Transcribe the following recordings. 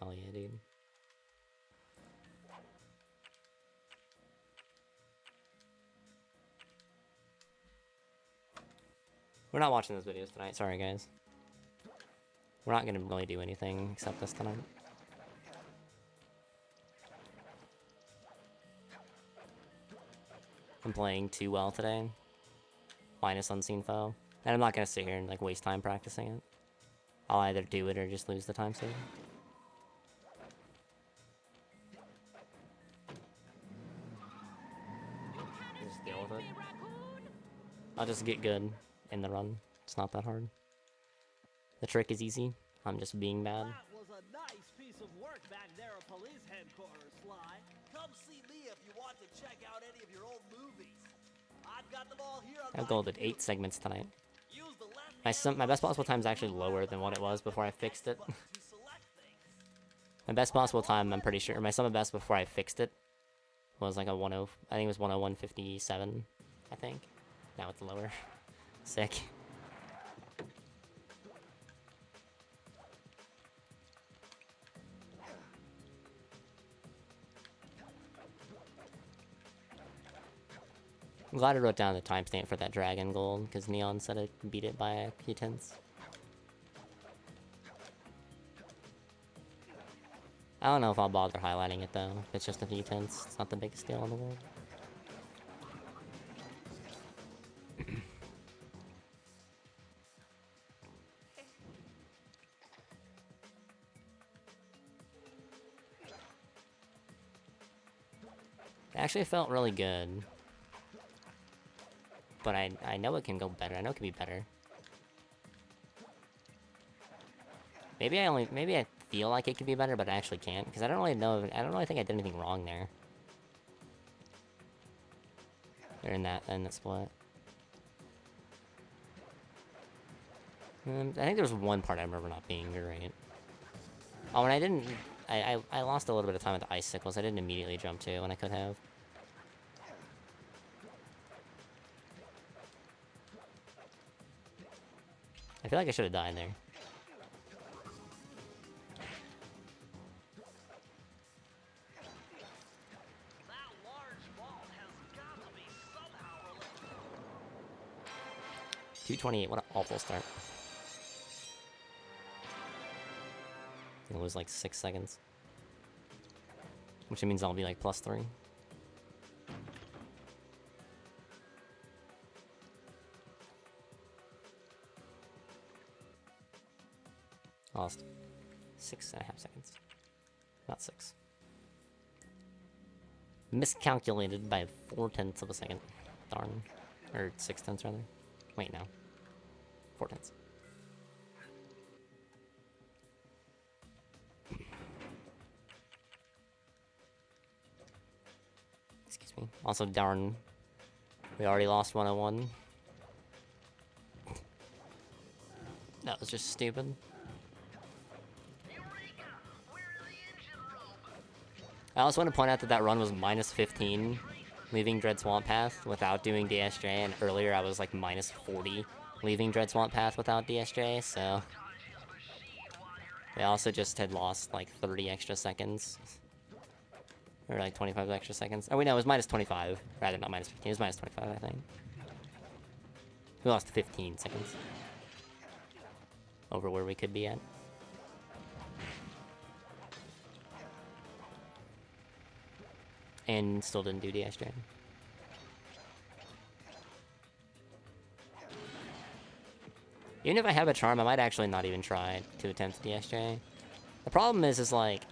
Hell yeah, dude. We're not watching those videos tonight, sorry guys. We're not gonna really do anything except this tonight. I'm playing too well today. Minus Unseen Foe. And I'm not gonna sit here and like waste time practicing it. I'll either do it or just lose the time save. Just deal with it. I'll just get good in the run. It's not that hard. The trick is easy. I'm just being bad. That was a nice piece of work back there at police headquarters, Sly. Come see me if you want to check out any of your old movies. I've got them all here on I've golded 8 segments tonight. Use the left My best possible time is actually lower than what it was before I fixed it. My best possible time, I'm pretty sure, my sum of best before I fixed it was like a 10, I think it was 101.57, I think. Now it's lower. Sick. I'm glad I wrote down the timestamp for that dragon gold, because Neon said it beat it by a few tenths. I don't know if I'll bother highlighting it though. If it's just a few tenths, it's not the biggest deal in the world. It actually felt really good. But I know it can go better. I know it can be better. Maybe I feel like it could be better, but I actually can't, because I don't really know. I don't really think I did anything wrong there. Or in that split. I think there was one part I remember not being great. Oh, and I didn't. I lost a little bit of time with the icicles. I didn't immediately jump to when I could have. I feel like I should have died there. That large vault has got to be somehow related. 228, what an awful start. It was like 6 seconds. Which means I'll be like +3. Lost 6.5 seconds. Not 6. Miscalculated by 4/10 of a second. Darn. Or 6/10 rather. Wait, no. 4/10. Excuse me. Also, darn. We already lost 101. That was just stupid. I also want to point out that run was -15, leaving Dread Swamp Path without doing DSJ, and earlier I was like -40, leaving Dread Swamp Path without DSJ, so... They also just had lost like 30 extra seconds. Or like 25 extra seconds. Oh wait, no, it was -25, rather not -15, it was -25, I think. We lost 15 seconds. Over where we could be at. And still didn't do DSJ. Even if I have a charm, I might actually not even try to attempt DSJ. The problem is like,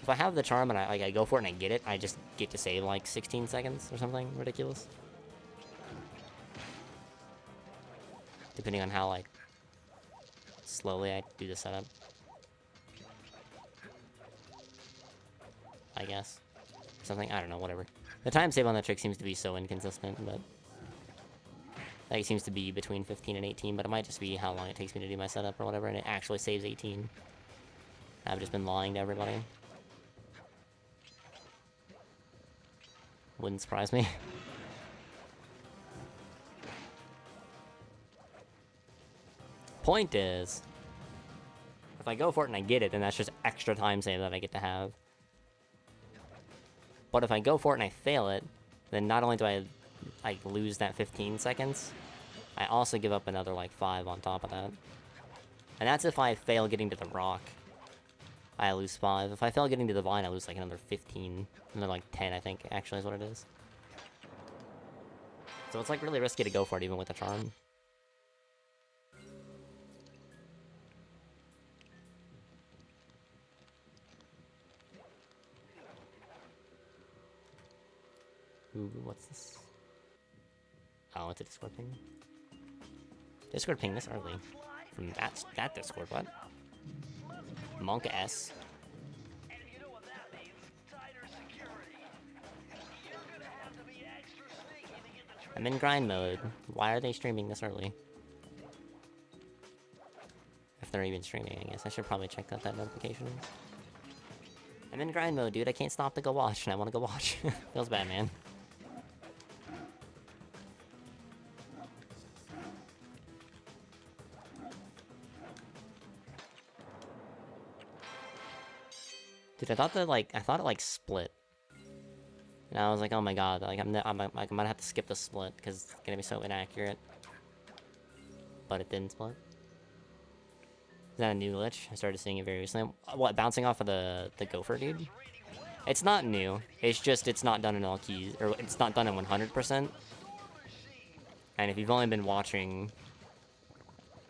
if I have the charm and I go for it and I get it, I just get to save like 16 seconds or something ridiculous. Depending on how like slowly I do the setup. I guess. Something, I don't know, whatever. The time save on that trick seems to be so inconsistent, but... Like, it seems to be between 15 and 18, but it might just be how long it takes me to do my setup or whatever, and it actually saves 18. I've just been lying to everybody. Wouldn't surprise me. Point is... if I go for it and I get it, then that's just extra time save that I get to have. But if I go for it and I fail it, then not only do I like lose that 15 seconds, I also give up another like 5 on top of that. And that's if I fail getting to the rock. I lose 5. If I fail getting to the vine, I lose like another 15. Another like 10, I think, actually is what it is. So it's like really risky to go for it even with the charm. Ooh, what's this? Oh, it's a Discord ping. Discord ping this early. From that Discord, what? Monk S. And you know what that means? Tighter security. You're gonna have to be extra sneaky to get the I'm in grind mode. Why are they streaming this early? If they're even streaming, I guess. I should probably check out that notification. I'm in grind mode, dude. I can't stop to go watch, and I want to go watch. Feels bad, man. Dude, I thought it like split. And I was like, oh my god, like I'm gonna have to skip the split because it's gonna be so inaccurate. But it didn't split. Is that a new glitch? I started seeing it very recently. What, bouncing off of the gopher, dude? It's not new. It's just it's not done in all keys, or it's not done in 100%. And if you've only been watching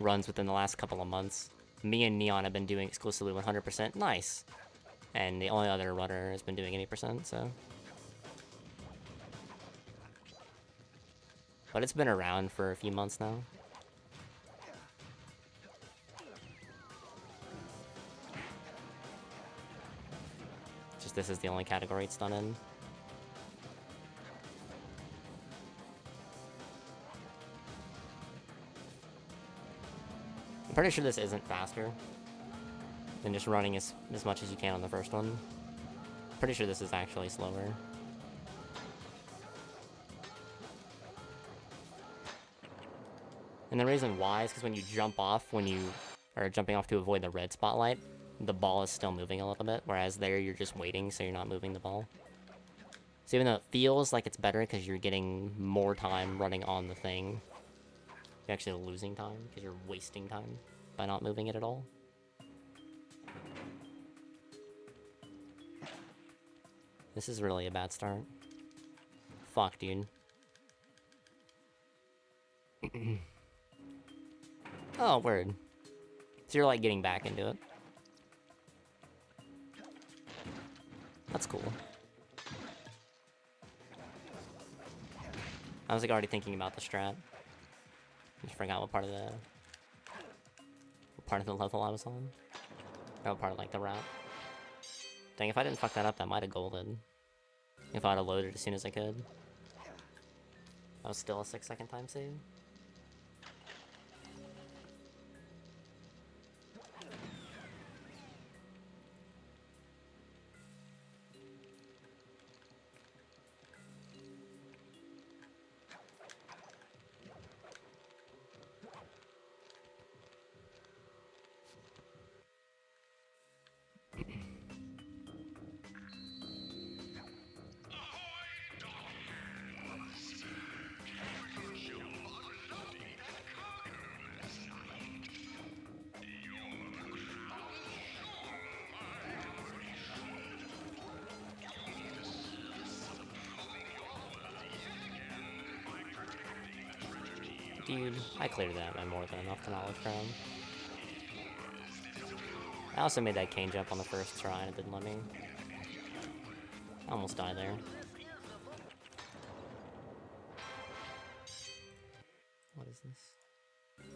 runs within the last couple of months, me and Neon have been doing exclusively 100%. Nice. And the only other runner has been doing 80%, so. But it's been around for a few months now. Just this is the only category it's done in. I'm pretty sure this isn't faster than just running as much as you can on the first one. Pretty sure this is actually slower. And the reason why is because when you jump off, when you are jumping off to avoid the red spotlight, the ball is still moving a little bit, whereas there you're just waiting, so you're not moving the ball. So even though it feels like it's better because you're getting more time running on the thing, you're actually losing time because you're wasting time by not moving it at all. This is really a bad start. Fuck, dude. Oh, word. So you're like getting back into it. That's cool. I was like already thinking about the strat. Just forgot what part of the level I was on. Or what part of like the route. Dang, if I didn't fuck that up, that might have golded. If I'd have loaded as soon as I could. That was still a 6-second time save. Dude, I cleared that by more than enough to knowledge crown. I also made that cane jump on the first try and it didn't let me. I almost died there. What is this?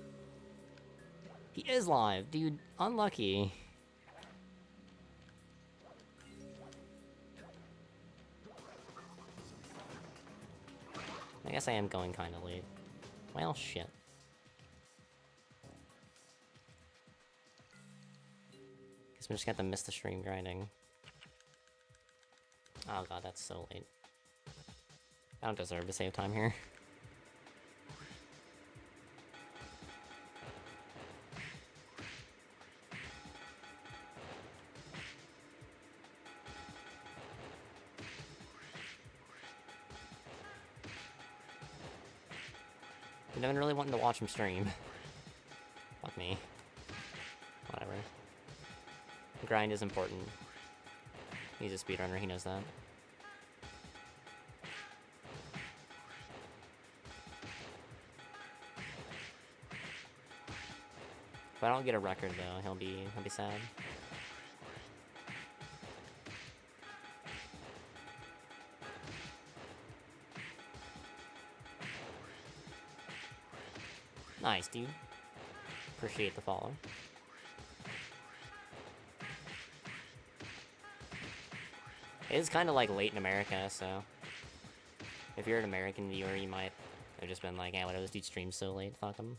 He is live, dude. Unlucky. I guess I am going kind of late. Well, shit. Guess we just got to miss the stream grinding. Oh god, that's so late. I don't deserve to save time here. I've been really wanting to watch him stream. Fuck me. Whatever. Grind is important. He's a speedrunner, he knows that. If I don't get a record though, he'll be sad. Nice, dude. Appreciate the follow. It is kind of like late in America, so if you're an American viewer, you might have just been like, "Hey, whatever, this dude streams so late, fuck him."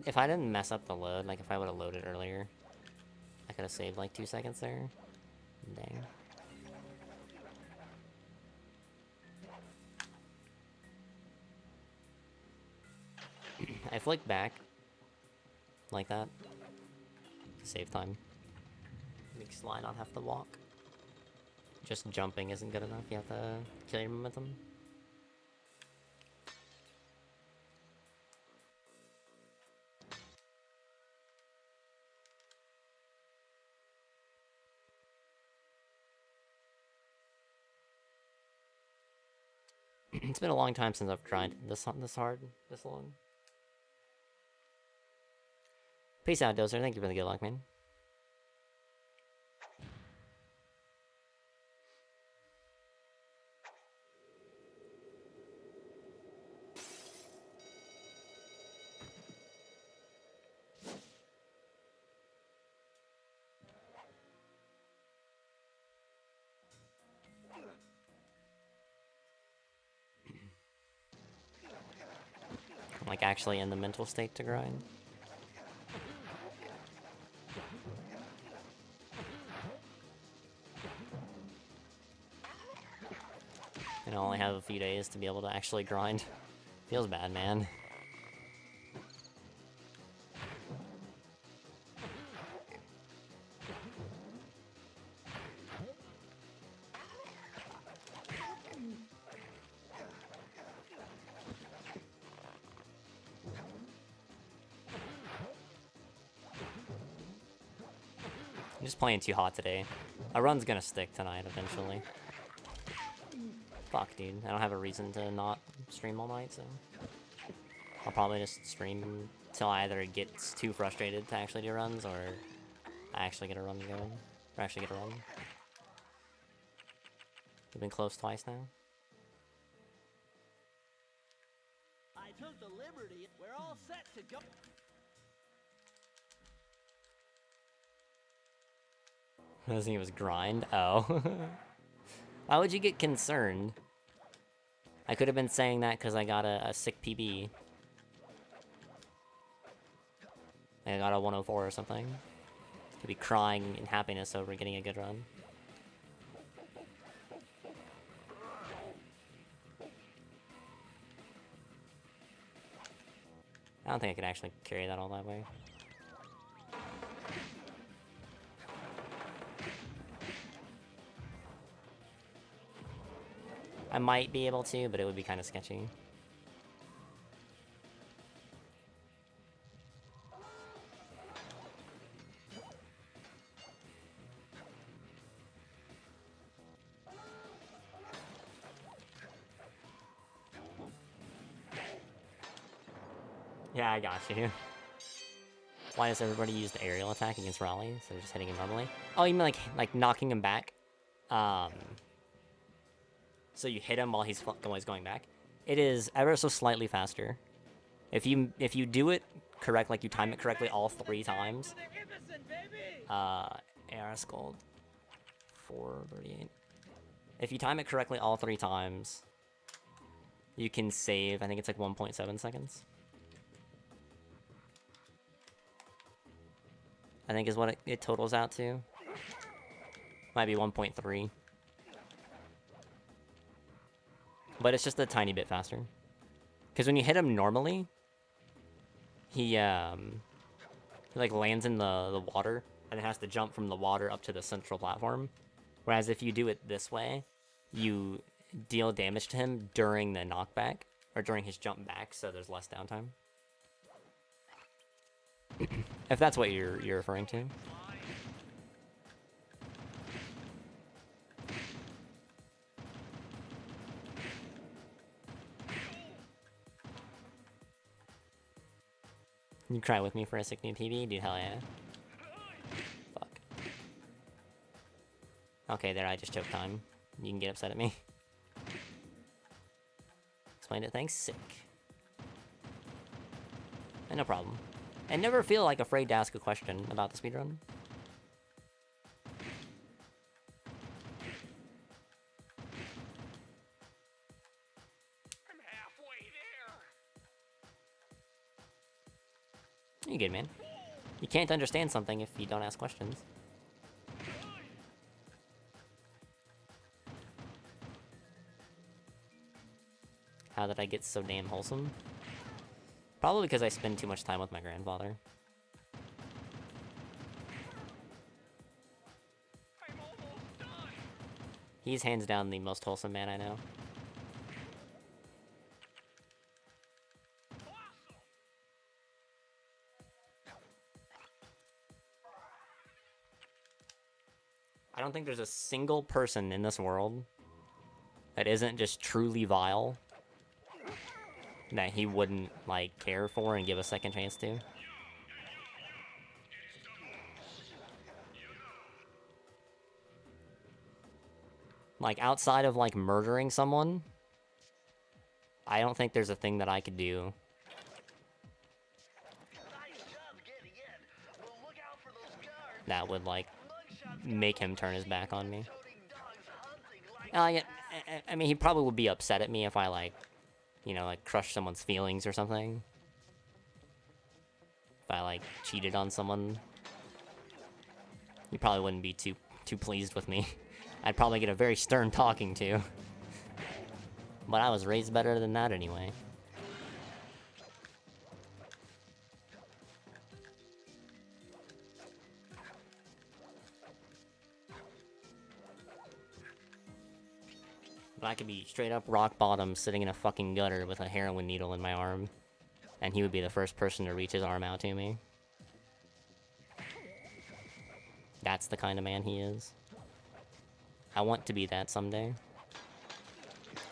If I didn't mess up the load, like if I would have loaded earlier, I could have saved like 2 seconds there. Dang. I flicked back like that to save time. Make Sly not have to walk. Just jumping isn't good enough. You have to kill your momentum. It's been a long time since I've tried this hard, this long. Peace out, Dozer. Thank you for the good luck, man. I'm like actually in the mental state to grind. And I only have a few days to be able to actually grind. Feels bad, man. I'm just playing too hot today. A run's gonna stick tonight eventually. Fuck, dude. I don't have a reason to not stream all night, so... I'll probably just stream till I either get too frustrated to actually do runs, or I actually get a run going. Or actually get a run. We've been close twice now. I took the liberty. We're all set to go. His name was Grind? Oh. Why would you get concerned? I could have been saying that because I got a sick PB. Like I got a 104 or something. Could be crying in happiness over getting a good run. I don't think I could actually carry that all that way. I might be able to, but it would be kind of sketchy. Yeah, I got you. Why does everybody use the aerial attack against Raleigh instead of just hitting him normally? Oh, you mean like knocking him back? So you hit him while he's going back. It is ever so slightly faster. If you do it correct, like you time it correctly all 3 times. ARS gold 438. If you time it correctly all 3 times, you can save. I think it's like 1.7 seconds. I think is what it totals out to. Might be 1.3. But it's just a tiny bit faster. Because when you hit him normally, he like lands in the water and it has to jump from the water up to the central platform. Whereas if you do it this way, deal damage to him during the knockback, or during his jump back, so there's less downtime. If that's what you're referring to. You cry with me for a sick new PB? Dude, hell yeah. Fuck. Okay, there, I just choked time. You can get upset at me. Explained it, thanks, sick. And no problem. And never feel like afraid to ask a question about the speedrun. I'm halfway there. You good, man. You can't understand something if you don't ask questions. How did I get so damn wholesome? Probably because I spend too much time with my grandfather. I'm almost done. He's hands down the most wholesome man I know. Awesome. I don't think there's a single person in this world that isn't just truly vile that he wouldn't, like, care for and give a second chance to. Like, outside of, like, murdering someone, I don't think there's a thing that I could do that would, like, make him turn his back on me. I mean, he probably would be upset at me if I, like, you know, like, crushed someone's feelings or something. If I, like, cheated on someone. He probably wouldn't be too pleased with me. I'd probably get a very stern talking to. But I was raised better than that anyway. But I could be straight up rock bottom sitting in a fucking gutter with a heroin needle in my arm. And he would be the first person to reach his arm out to me. That's the kind of man he is. I want to be that someday.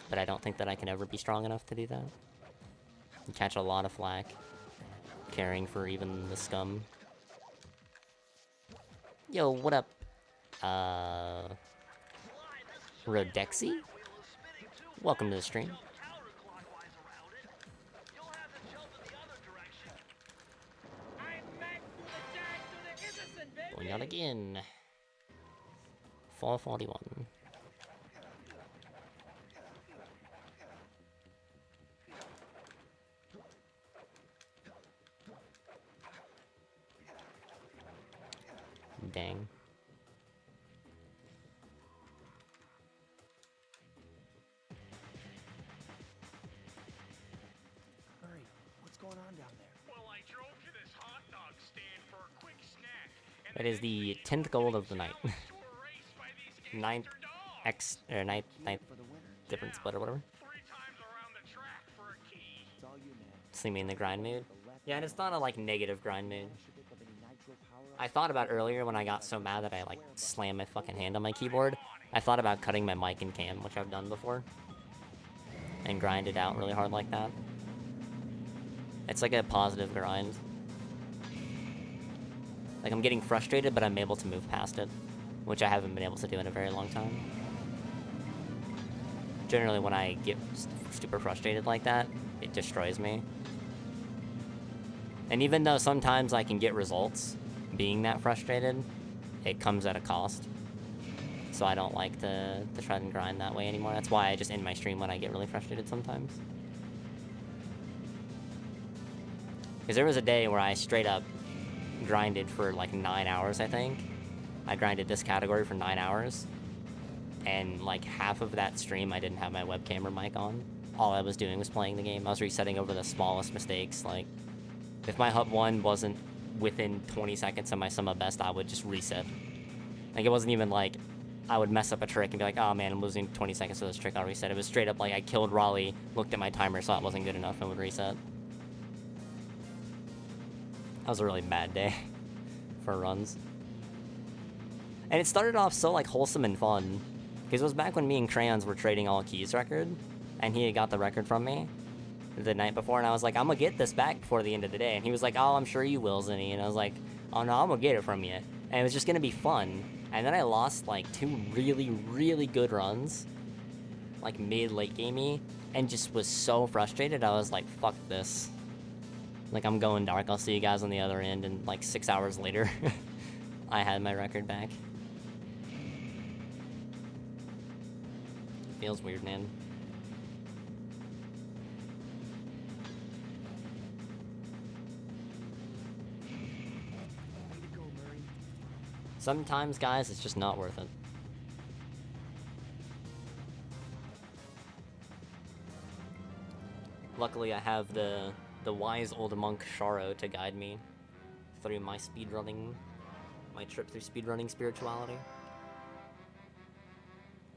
But I don't think that I can ever be strong enough to do that. You catch a lot of flack. Caring for even the scum. Yo, what up? Rodexy? Welcome to the stream. Going out again. 441. Dang. Hurry, what's going on down there? Well, I drove to this hot dog stand for a quick snack. And That is the 10th gold of the night. to a race by these Ninth gangster dogs. ninth For the winner. different split or whatever. 3 times around the track for a key. It's all you, man. See me in the grind mood. Yeah, and it's not a, like, negative grind mood. Should pick up any nitro power I thought about earlier when I got so mad that I, like, slammed my fucking hand on my keyboard. I thought about cutting my mic and cam, which I've done before. And grind it out really hard like that. It's like a positive grind. Like, I'm getting frustrated, but I'm able to move past it. Which I haven't been able to do in a very long time. Generally, when I get super frustrated like that, it destroys me. And even though sometimes I can get results being that frustrated, it comes at a cost. So I don't like to try and grind that way anymore. That's why I just end my stream when I get really frustrated sometimes. Because there was a day where I straight up grinded for like 9 hours, I think. I grinded this category for 9 hours. And like half of that stream I didn't have my webcam or mic on. All I was doing was playing the game. I was resetting over the smallest mistakes. Like, if my hub 1 wasn't within 20 seconds of my sum of best, I would just reset. Like, it wasn't even like I would mess up a trick and be like, oh man, I'm losing 20 seconds to this trick, I'll reset. It was straight up like I killed Raleigh, looked at my timer, saw it wasn't good enough, and would reset. That was a really bad day for runs. And it started off so like wholesome and fun. Because it was back when me and Crayons were trading all keys record, and he had got the record from me the night before, and I was like, I'm gonna get this back before the end of the day. And he was like, oh, I'm sure you will, Zinni. And I was like, oh no, I'm gonna get it from you. And it was just gonna be fun. And then I lost like 2 really, really good runs, like mid-late gamey, and just was so frustrated. I was like, fuck this. Like, I'm going dark. I'll see you guys on the other end. And like 6 hours later, I had my record back. Feels weird, man. Sometimes, guys, it's just not worth it. Luckily, I have the wise old monk Sharo to guide me through my speedrunning, my trip through speedrunning spirituality.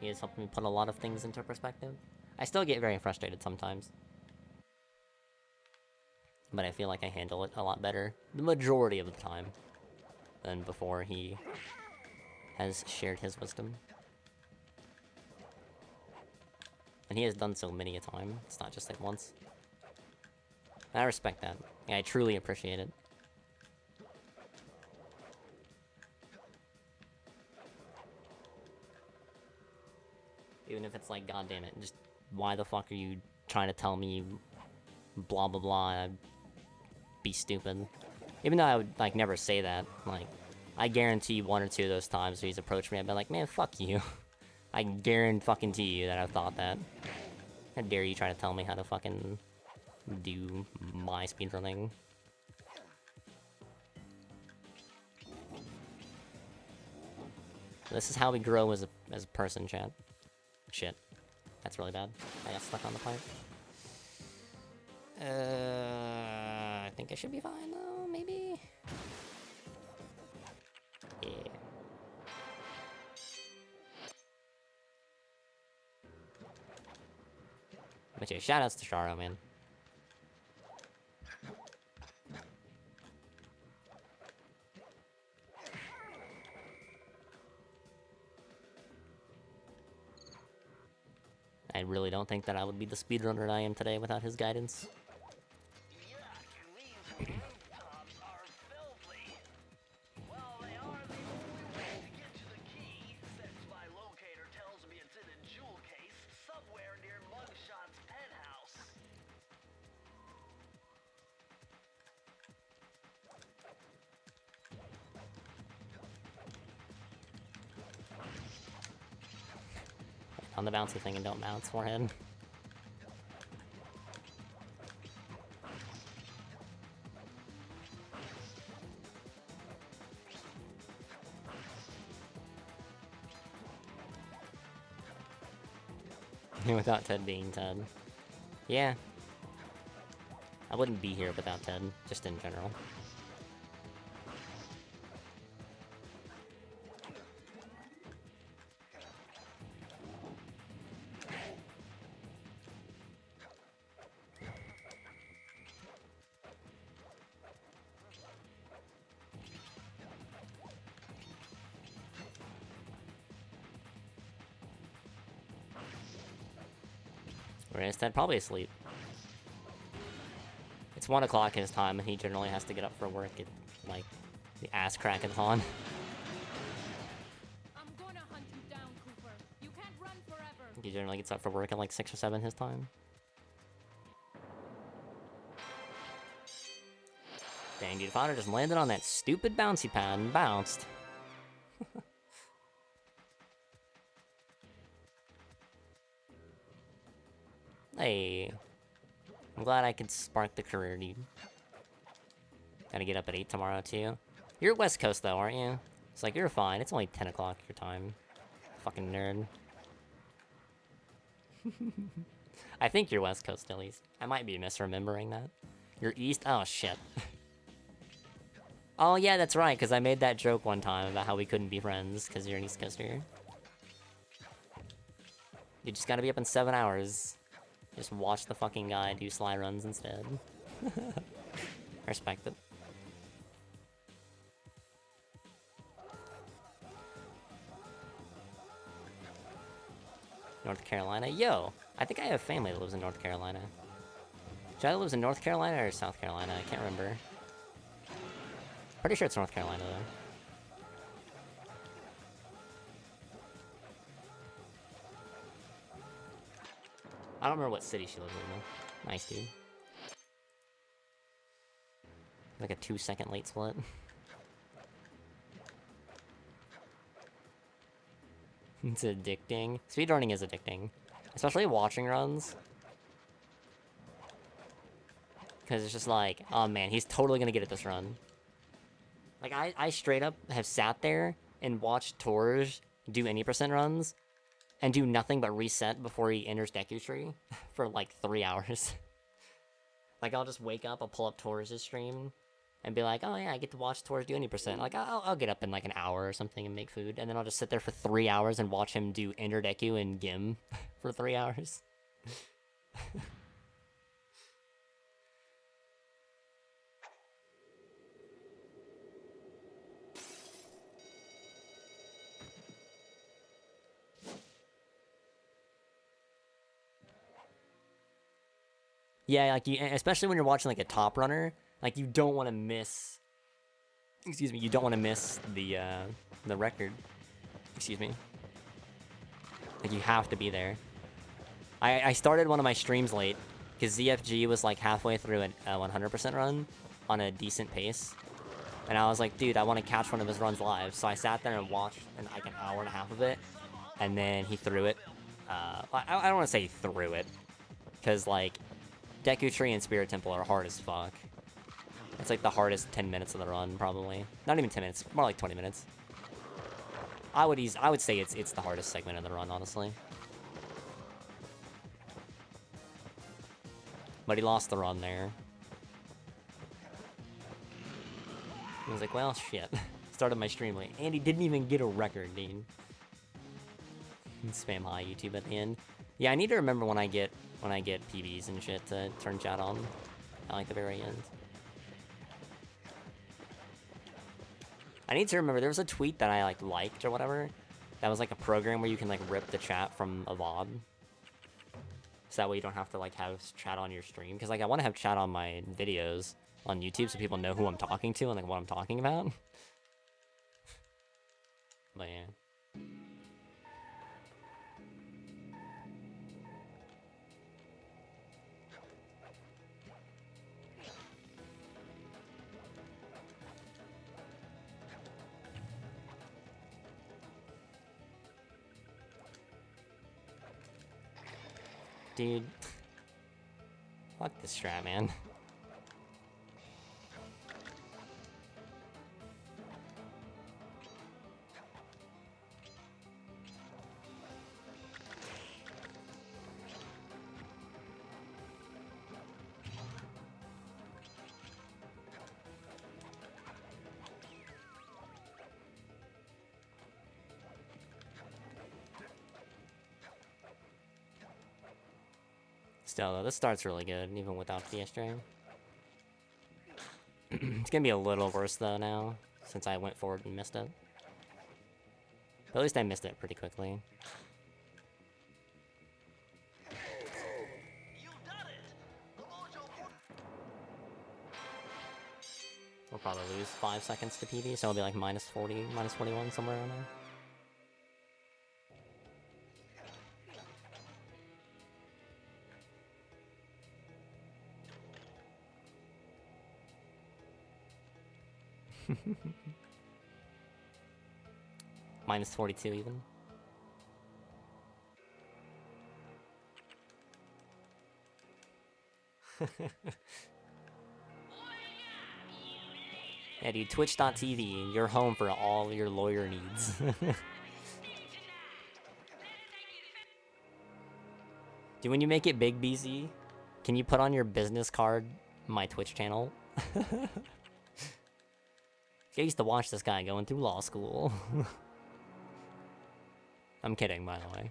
He has helped me put a lot of things into perspective. I still get very frustrated sometimes, but I feel like I handle it a lot better the majority of the time than before he has shared his wisdom. And he has done so many a time, it's not just like once. And I respect that. Yeah, I truly appreciate it. Even if it's like, god damn it, just why the fuck are you trying to tell me blah blah blah, I'd be stupid. Even though I would like never say that, like, I guarantee 1 or 2 of those times he's approached me, I've been like, man, fuck you. I guarantee you that I've thought that. How dare you try to tell me how to fucking do my speedrunning. This is how we grow as a person, chat. Shit. That's really bad. I got stuck on the pipe. I think I should be fine though, maybe? Yeah. But yeah, shoutouts to Sharo, man. I really don't think that I would be the speedrunner I am today without his guidance. Yuck, these rooftops are filthy. Well, they are the only way to get to the key, since my locator tells me it's in a jewel case somewhere near Mugshot's penthouse. On the bouncy thing and don't bounce, forehead. Without Ted being Ted. Yeah. I wouldn't be here without Ted, just in general. Whereas Ted probably asleep. It's 1 o'clock his time, and he generally has to get up for work at, like, the ass crack of dawn. I'm gonna hunt you down, Cooper. You can't run forever. He generally gets up for work at, like, 6 or 7 his time. Dang, dude, if I'd have just landed on that stupid bouncy pad and bounced. Hey. I'm glad I could spark the career, dude. Gotta get up at 8 tomorrow, too. You're West Coast, though, aren't you? It's like, you're fine. It's only 10 o'clock your time. Fucking nerd. I think you're West Coast, at least. I might be misremembering that. You're East? Oh, shit. Oh, yeah, that's right, because I made that joke one time about how we couldn't be friends, because you're an East Coaster. You just gotta be up in 7 hours. Just watch the fucking guy do sly runs instead. Respect it. North Carolina? Yo! I think I have family that lives in North Carolina. Jada lives in North Carolina or South Carolina? I can't remember. Pretty sure it's North Carolina, though. I don't remember what city she lives in, though. Nice, dude. Like a 2-second late split. It's addicting. Speedrunning is addicting. Especially watching runs. Because it's just like, oh man, he's totally gonna get at this run. Like, I straight up have sat there and watched Torj do any percent runs and do nothing but reset before he enters Deku Tree for like 3 hours. Like, I'll just wake up, I'll pull up Torj's stream and be like, oh yeah, I get to watch Torj do any percent. Like, I'll get up in like an hour or something and make food, and then I'll just sit there for 3 hours and watch him do Enter Deku and Gim for 3 hours. Yeah, like, especially when you're watching like a top runner, like, you don't want to miss. Excuse me, you don't want to miss the record. Excuse me. Like, you have to be there. I started one of my streams late because ZFG was like halfway through a 100% run on a decent pace, and I was like, dude, I want to catch one of his runs live. So I sat there and watched like an hour and a half of it, and then he threw it. I don't want to say he threw it, because like, Deku Tree and Spirit Temple are hard as fuck. It's like the hardest 10 minutes of the run, probably. Not even 10 minutes, more like 20 minutes. I would say it's the hardest segment of the run, honestly. But he lost the run there. He was like, well, shit. Started my stream late. And he didn't even get a record, dude. Spam hi YouTube at the end. Yeah, I need to remember when I get PBs and shit to turn chat on at like the very end. I need to remember, there was a tweet that I like liked or whatever that was like a program where you can like rip the chat from a VOD. So that way you don't have to like have chat on your stream. Because like, I want to have chat on my videos on YouTube so people know who I'm talking to and like what I'm talking about. But yeah. Dude. Fuck this strat, man. Still, though, this start's really good, even without Fiestra. It's gonna be a little worse, though, now, since I went forward and missed it. But at least I missed it pretty quickly. We'll probably lose 5 seconds to PB, so it'll be like minus 40, minus 41, somewhere around there. Minus 42 even. Yeah, dude, Twitch.tv, you're home for all your lawyer needs. Dude, when you make it big, BZ, can you put on your business card my Twitch channel? I used to watch this guy going through law school. I'm kidding, by the way.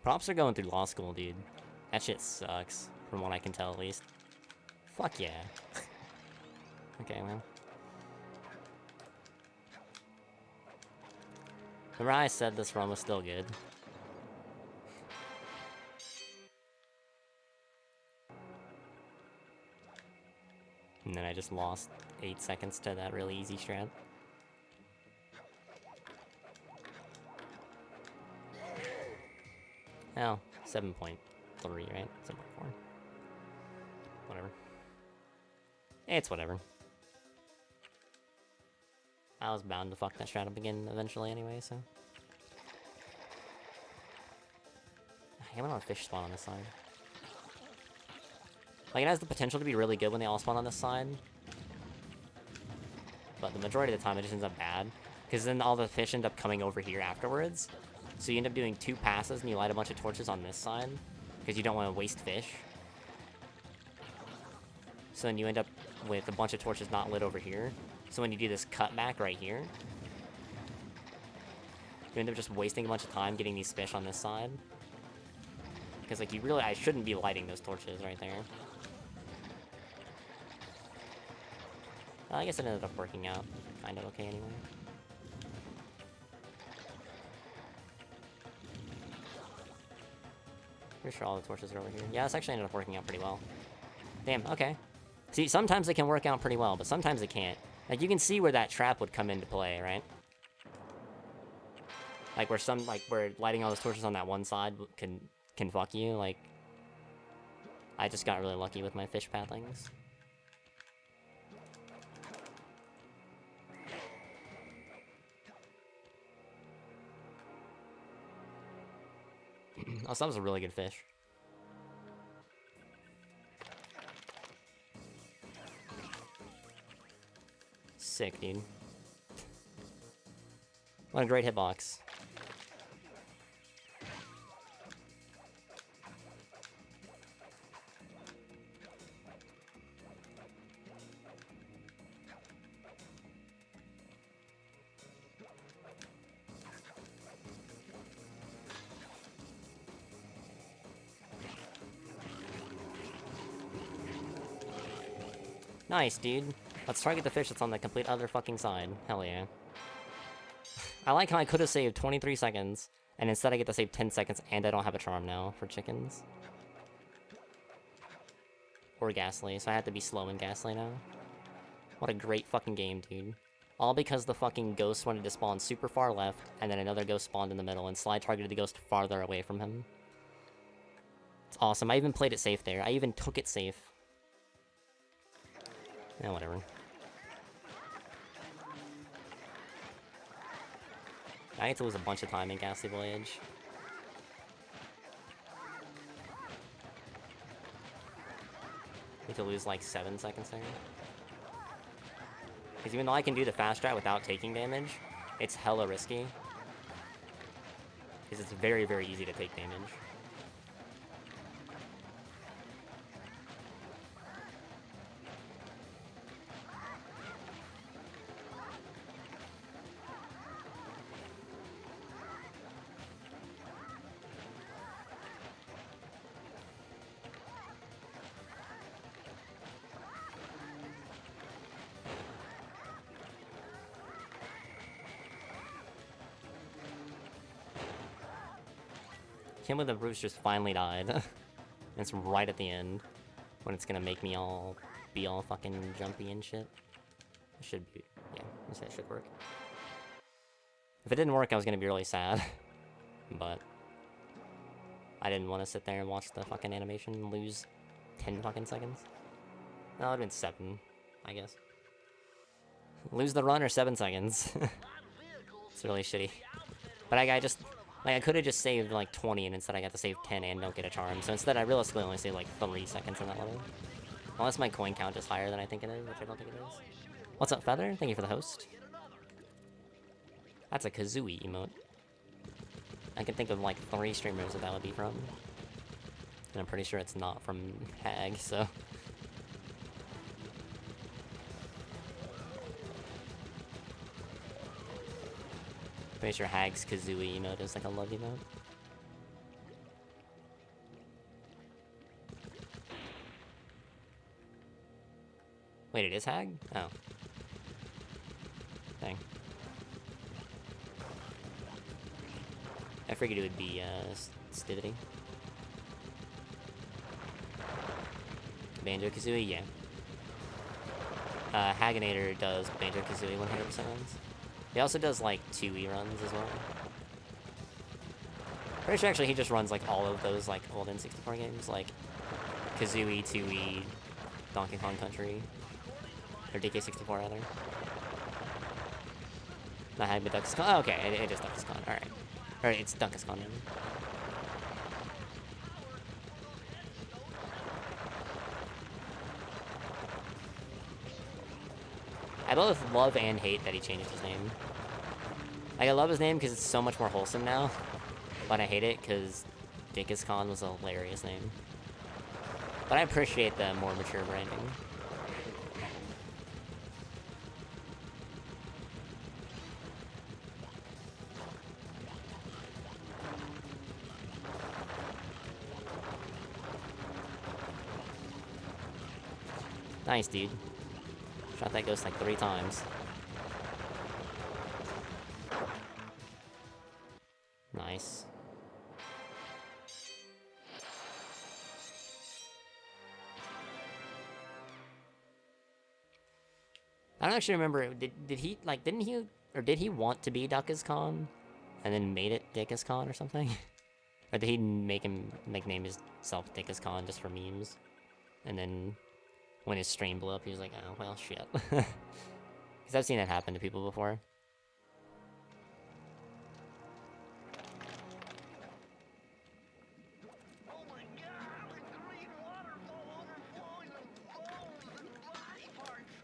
Props are going through law school, dude. That shit sucks, from what I can tell at least. Fuck yeah. Okay, well. Remember how I said this run was still good? And then I just lost 8 seconds to that really easy strat. Oh, 7.3, right? 7.4. Whatever. It's whatever. I was bound to fuck that strat up again eventually anyway, so. I went on a fish spawn on this side. Like, it has the potential to be really good when they all spawn on this side. But the majority of the time it just ends up bad. Because then all the fish end up coming over here afterwards. So you end up doing 2 passes and you light a bunch of torches on this side. Because you don't want to waste fish. So then you end up with a bunch of torches not lit over here. So when you do this cutback right here, you end up just wasting a bunch of time getting these fish on this side. Because, like, I shouldn't be lighting those torches right there. I guess it ended up working out kind of okay anyway. Pretty sure all the torches are over here. Yeah, this actually ended up working out pretty well. Damn, okay. See, sometimes it can work out pretty well, but sometimes it can't. Like, you can see where that trap would come into play, right? Like, where lighting all those torches on that one side can fuck you. Like, I just got really lucky with my fish pathings. Oh, so that was a really good fish. Sick, dude. What a great hitbox. Nice, dude. Let's target the fish that's on the complete other fucking side. Hell yeah. I like how I could have saved 23 seconds, and instead I get to save 10 seconds, and I don't have a charm now for chickens. Or Ghastly, so I have to be slow in Ghastly now. What a great fucking game, dude. All because the fucking ghost wanted to spawn super far left, and then another ghost spawned in the middle, and Sly targeted the ghost farther away from him. It's awesome. I even played it safe there. I even took it safe. Yeah, whatever. I had to lose a bunch of time in Ghastly Voyage. Need to lose like 7 seconds there. Because even though I can do the fast strat without taking damage, it's hella risky. Because it's very, very easy to take damage. Can't believe the Bruce just finally died. And it's right at the end. When it's gonna make me be all fucking jumpy and shit. It should be, yeah, that should work. If it didn't work, I was gonna be really sad. But I didn't want to sit there and watch the fucking animation and lose 10 fucking seconds. No, it would've been 7, I guess. Lose the run or 7 seconds. It's really shitty. But I just... Like, I could have just saved, like, 20, and instead I got to save 10 and don't get a charm. So instead, I realistically only saved, like, 3 seconds on that level. Unless my coin count is higher than I think it is, which I don't think it is. What's up, Feather? Thank you for the host. That's a Kazooie emote. I can think of, like, 3 streamers that would be from. And I'm pretty sure it's not from Hag, so... Pretty sure Hag's Kazooie emote is like a love emote. Wait, it is Hag? Oh. Dang. I figured it would be, Stivity. Banjo-Kazooie, yeah. Haginator does Banjo-Kazooie 100% runs. He also does, like, 2E runs as well. Pretty sure, actually, he just runs, like, all of those, like, old N64 games, like Kazooie, 2E, Donkey Kong Country, or DK64, rather. Not Hag, but Duckus Con. Oh, okay, it is Duckus Con, alright. Or, it's Duckus Con, then. I both love and hate that he changed his name. Like, I love his name because it's so much more wholesome now, but I hate it because Dickus Con was a hilarious name. But I appreciate the more mature branding. Nice, dude. Shot that ghost like 3 times. Nice. I don't actually remember. Did he, like, didn't he, or did he want to be Duckus Con and then made it Dickus Con or something? Or did he make him, like, name himself Dickus Con just for memes? And then when his stream blew up, he was like, oh, well, shit. Because I've seen that happen to people before. Oh my god, the green waterfall overflowing with bones and body parts.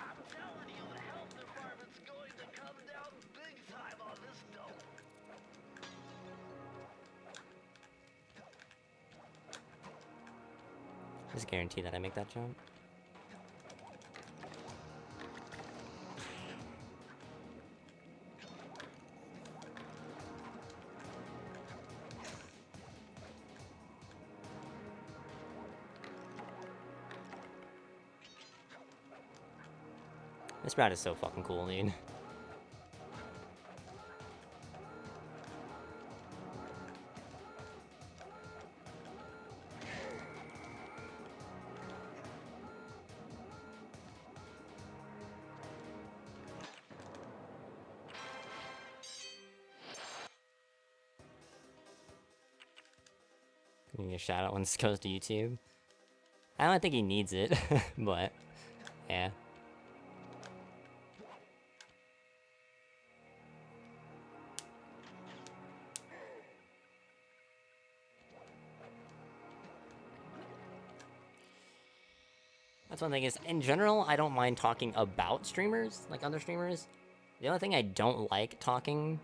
I'm telling you, the health department's going to come down big time on this note. Just guarantee that I make that jump. This route is so fucking cool, dude. Getting a shout out when this goes to YouTube. I don't think he needs it, but yeah. That's one thing is, in general, I don't mind talking about streamers, like other streamers. The only thing I don't like talking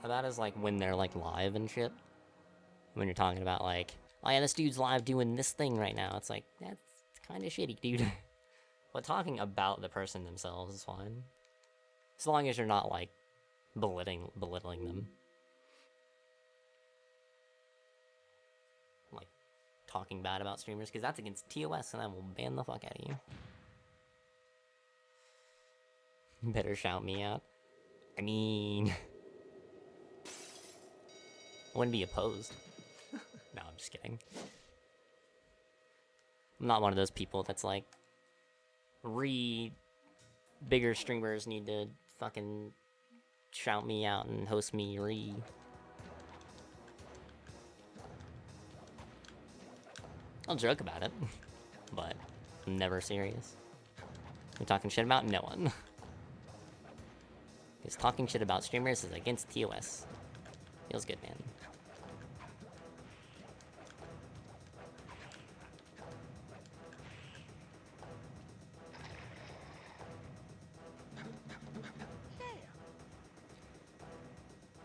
about is like when they're like live and shit. When you're talking about like, oh yeah, this dude's live doing this thing right now. It's like, that's kind of shitty, dude. But talking about the person themselves is fine. As long as you're not like belittling them. Like, talking bad about streamers, because that's against TOS and I will ban the fuck out of you. Better shout me out. I mean... I wouldn't be opposed. No, I'm just kidding. I'm not one of those people that's like... Bigger streamers need to fucking shout me out and host me I'll joke about it, but I'm never serious. I'm talking shit about no one. Because talking shit about streamers is against TOS. Feels good, man.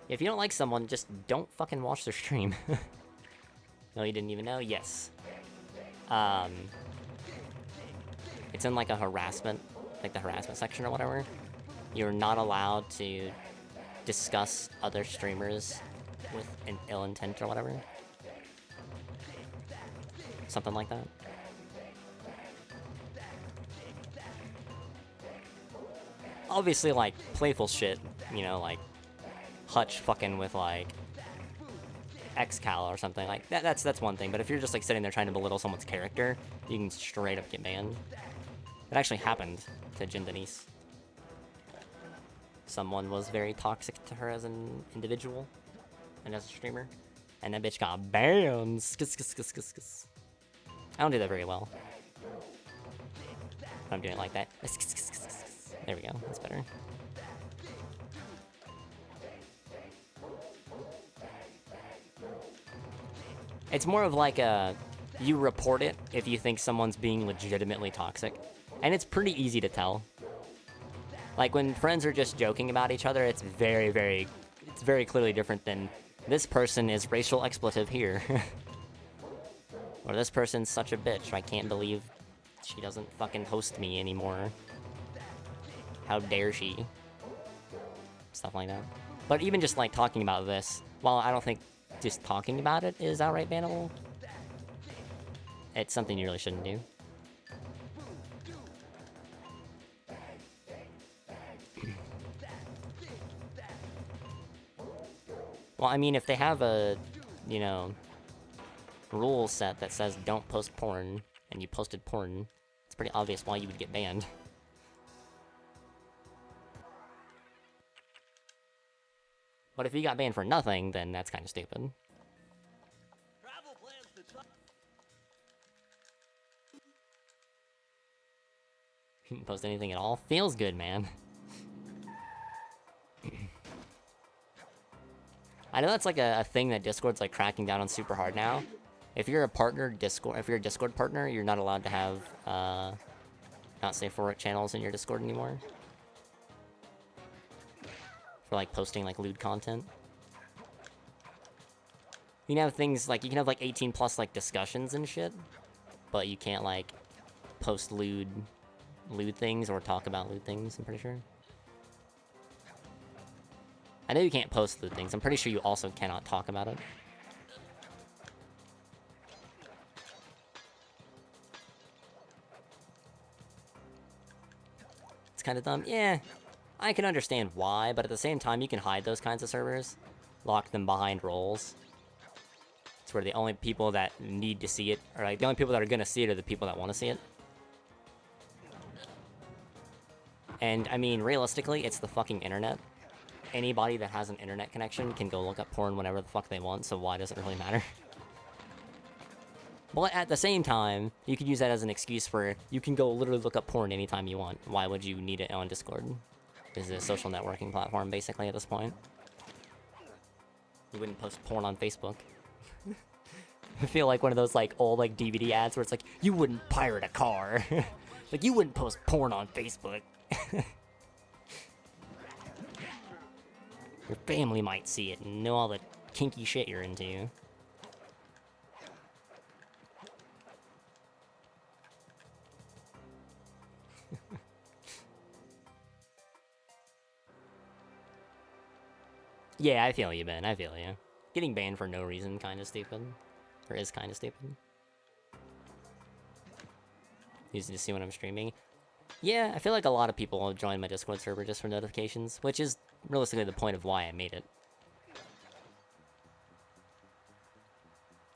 If you don't like someone, just don't fucking watch their stream. No, you didn't even know? Yes. It's in like a harassment, like the harassment section or whatever. You're not allowed to discuss other streamers with an ill intent or whatever. Something like that. obviously, like, playful shit, you know, like, Hutch fucking with, like, Xcal or something, like, that's one thing, but if you're just, like, sitting there trying to belittle someone's character, you can straight up get banned. It actually happened to Jin Denise. Someone was very toxic to her as an individual and as a streamer, and that bitch got banned. I don't do that very well. I'm doing it like that. There we go, that's better. It's more of like a, you report it if you think someone's being legitimately toxic. And it's pretty easy to tell. Like when friends are just joking about each other, it's very clearly different than this person is racial expletive here. Or this person's such a bitch, I can't believe she doesn't fucking host me anymore. How dare she? Stuff like that. But even just like talking about this, while I don't think just talking about it is outright bannable, it's something you really shouldn't do. Well, I mean, if they have a, you know, rule set that says don't post porn, and you posted porn, it's pretty obvious why you would get banned. But if you got banned for nothing, then that's kind of stupid. Travel plans to Post anything at all? Feels good, man. I know that's like a thing that Discord's like cracking down on super hard now. If you're a partner Discord, if you're a Discord partner, you're not allowed to have not safe for work channels in your Discord anymore. For like posting like lewd content. You can have things like, you can have like 18 plus like discussions and shit, but you can't like post lewd things or talk about lewd things, I'm pretty sure. I know you can't post lewd things, I'm pretty sure you also cannot talk about it. It's kind of dumb. Yeah, I can understand why, but at the same time, you can hide those kinds of servers. Lock them behind roles. It's where the only people that need to see it, or like the only people that are gonna see it are the people that want to see it. And, I mean, realistically, it's the fucking internet. Anybody that has an internet connection can go look up porn whenever the fuck they want, so why does it really matter? But at the same time, you could use that as an excuse for, you can go literally look up porn anytime you want. Why would you need it on Discord? It's a social networking platform, basically, at this point. You wouldn't post porn on Facebook. I feel like one of those, like, old, like, DVD ads where it's like, you wouldn't pirate a car. Like, you wouldn't post porn on Facebook. Your family might see it and know all the kinky shit you're into. Yeah, I feel you, Ben. I feel you. Getting banned for no reason kind of stupid. Or is kind of stupid. Using to see when I'm streaming. Yeah, I feel like a lot of people join my Discord server just for notifications, which is realistically the point of why I made it.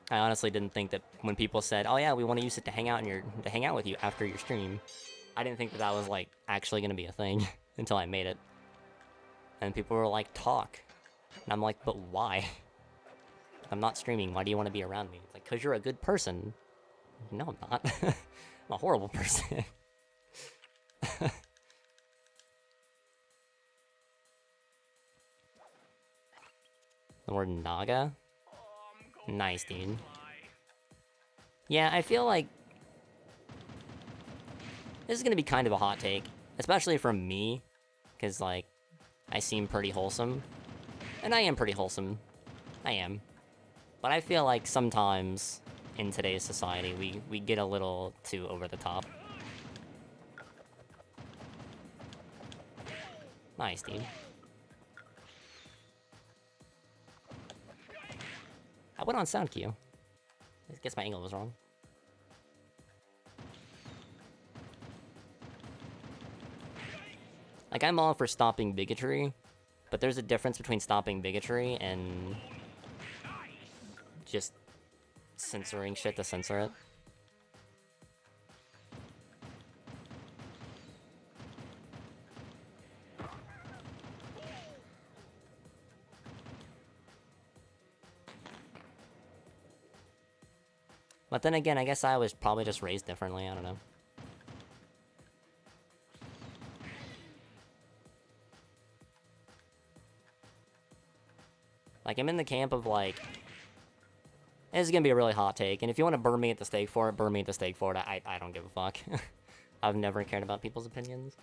I honestly didn't think that when people said, "Oh yeah, we want to use it to hang out with you after your stream," I didn't think that that was like actually gonna be a thing until I made it. And people were like, "Talk," and I'm like, "But why? I'm not streaming. Why do you want to be around me?" It's like, "'Cause you're a good person." No, I'm not. I'm a horrible person. The word Naga? Nice, dude. Yeah, I feel like this is gonna be kind of a hot take, especially from me, because, like, I seem pretty wholesome. And I am pretty wholesome. I am. But I feel like sometimes in today's society, we get a little too over the top. Nice, dude. I went on sound cue. I guess my angle was wrong. Like, I'm all for stopping bigotry, but there's a difference between stopping bigotry and just censoring shit to censor it. But then again, I guess I was probably just raised differently, I don't know. Like, I'm in the camp of, like, this is gonna be a really hot take, and if you want to burn me at the stake for it, burn me at the stake for it. I don't give a fuck. I've never cared about people's opinions.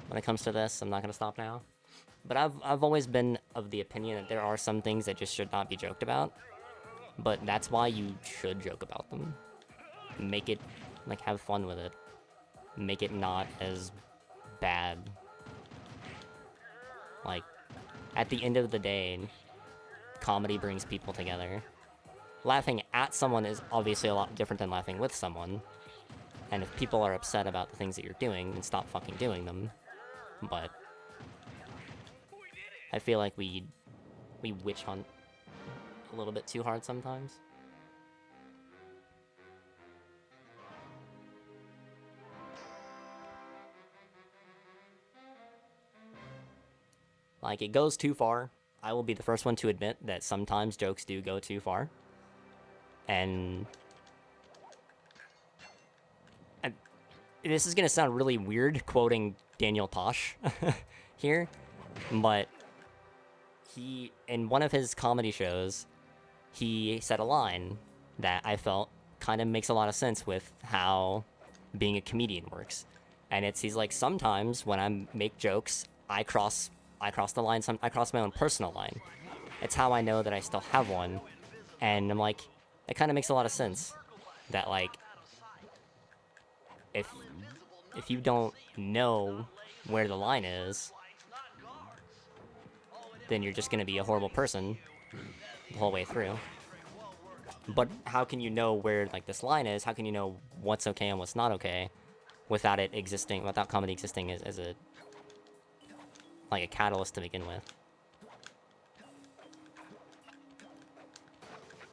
When it comes to this, I'm not gonna stop now. But I've always been of the opinion that there are some things that just should not be joked about. But that's why you should joke about them. Make it, like, have fun with it. Make it not as bad. Like, at the end of the day, comedy brings people together. Laughing at someone is obviously a lot different than laughing with someone. And if people are upset about the things that you're doing, then stop fucking doing them. But I feel like we witch hunt a little bit too hard sometimes. Like, it goes too far. I will be the first one to admit that sometimes jokes do go too far. And this is gonna sound really weird quoting Daniel Tosh here, but he, in one of his comedy shows, he said a line that I felt kind of makes a lot of sense with how being a comedian works. And he's like, sometimes when I make jokes, I cross the line, I cross my own personal line. It's how I know that I still have one. And I'm like, that kind of makes a lot of sense. That, like, if you don't know where the line is, then you're just gonna be a horrible person the whole way through. But how can you know where, like, this line is? How can you know what's okay and what's not okay without it existing, without comedy existing as a, like, a catalyst to begin with?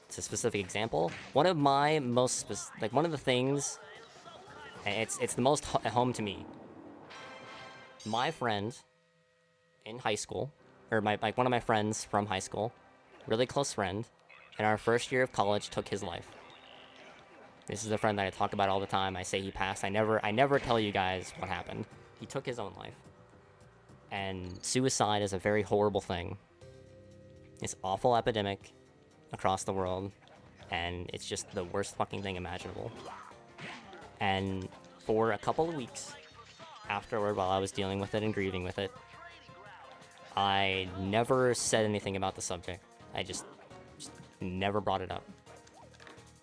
It's a specific example. One of my most one of the things, and it's the most at home to me. My friend in high school, or one of my friends from high school, really close friend, in our first year of college took his life. This is a friend that I talk about all the time. I say he passed. I never tell you guys what happened. He took his own life. And suicide is a very horrible thing. It's an awful epidemic across the world, and it's just the worst fucking thing imaginable. And for a couple of weeks afterward, while I was dealing with it and grieving with it, I never said anything about the subject. I just never brought it up.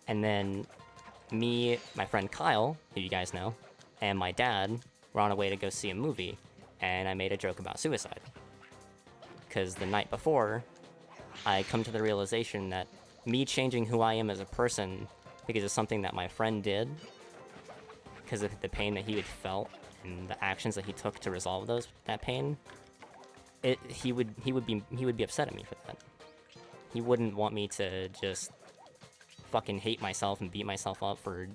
And then me, my friend Kyle, who you guys know, and my dad were on a way to go see a movie, and I made a joke about suicide. Because the night before, I come to the realization that me changing who I am as a person because of something that my friend did, because of the pain that he had felt and the actions that he took to resolve that pain, he would be upset at me for that. He wouldn't want me to just fucking hate myself and beat myself up for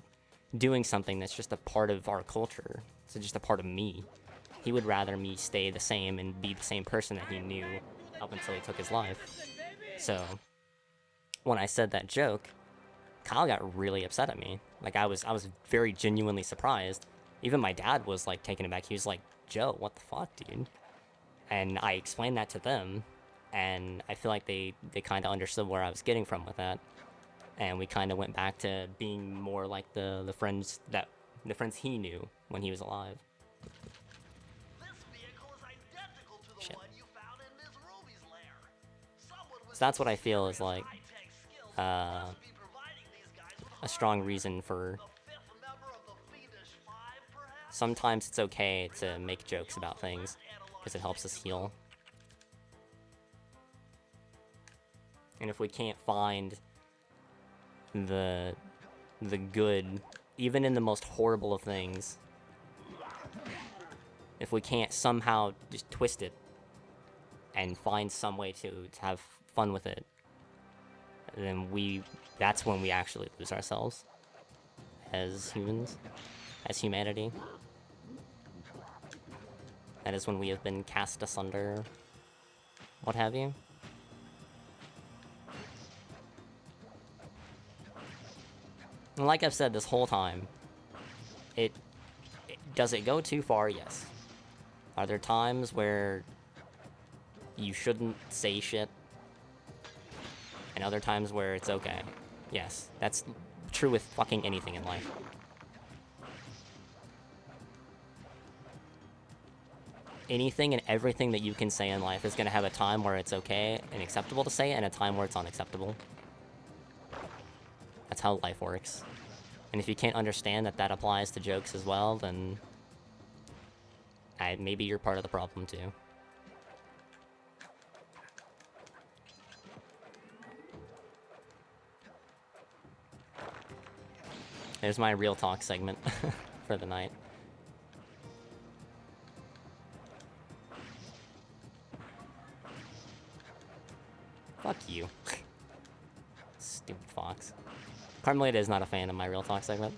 doing something that's just a part of our culture. It's just a part of me. He would rather me stay the same and be the same person that he knew up until he took his life. So, when I said that joke, Kyle got really upset at me. Like, I was very genuinely surprised. Even my dad was, like, taken aback. He was like, Joe, what the fuck, dude? And I explained that to them, and I feel like they kind of understood where I was getting from with that. And we kind of went back to being more like the friends he knew when he was alive. Shit. So that's what I feel is like a strong reason for sometimes it's okay to make jokes about things because it helps us heal. And if we can't find the good, even in the most horrible of things, if we can't somehow just twist it and find some way to have fun with it, then that's when we actually lose ourselves as humans, as humanity. That is when we have been cast asunder, what have you. And like I've said this whole time, does it go too far? Yes. Are there times where you shouldn't say shit? And other times where it's okay? Yes. That's true with fucking anything in life. Anything and everything that you can say in life is going to have a time where it's okay and acceptable to say it, and a time where it's unacceptable. That's how life works. And if you can't understand that that applies to jokes as well, then maybe you're part of the problem too. There's my real talk segment for the night. Fuck you. Stupid fox. Carmelita is not a fan of my real talk segment.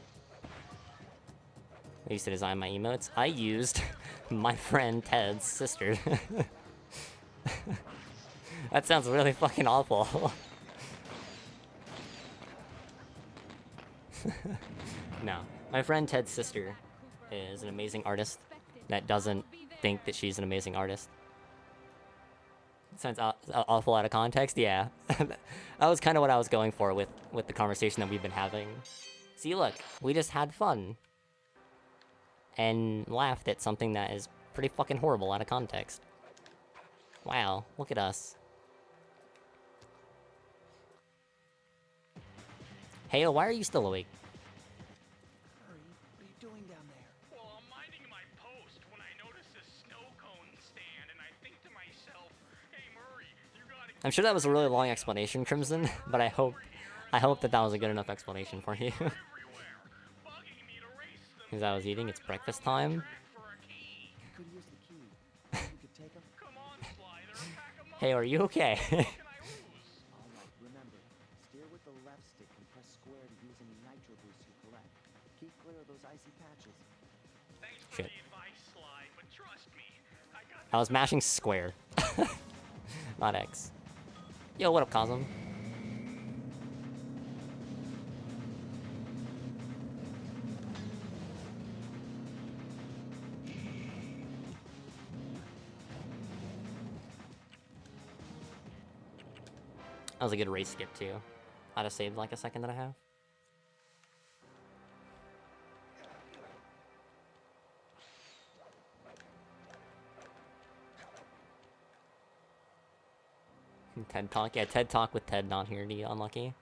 I used to design my emotes. I used my friend Ted's sister. That sounds really fucking awful. No. My friend Ted's sister is an amazing artist that doesn't think that she's an amazing artist. Sounds awful out of context, yeah. That was kind of what I was going for with the conversation that we've been having. See, look, we just had fun. And laughed at something that is pretty fucking horrible out of context. Wow, look at us. Heyo, why are you still awake? Murray, what are you doing down there? Well, I'm minding my post when I notice this snow cone stand, and I think to myself, hey Murray, you gotta... I'm sure that was a really long explanation, Crimson, but I hope that was a good enough explanation for you. Because I was eating, it's breakfast time. Could use the key. You could take him. Come on, Slider, pack 'em up. Hey, are you okay? Can I lose? All right, remember, steer with the left stick and press square to use any nitro boosts you collect. Keep clear of those icy patches. Thanks for Shit. the advice, Sly, but trust me, I got I was mashing square. Not X. Yo, what up, Cosm? That was a good race skip, too. I'd have saved like a second and a half. TED Talk? Yeah, TED Talk with Ted not here to be unlucky.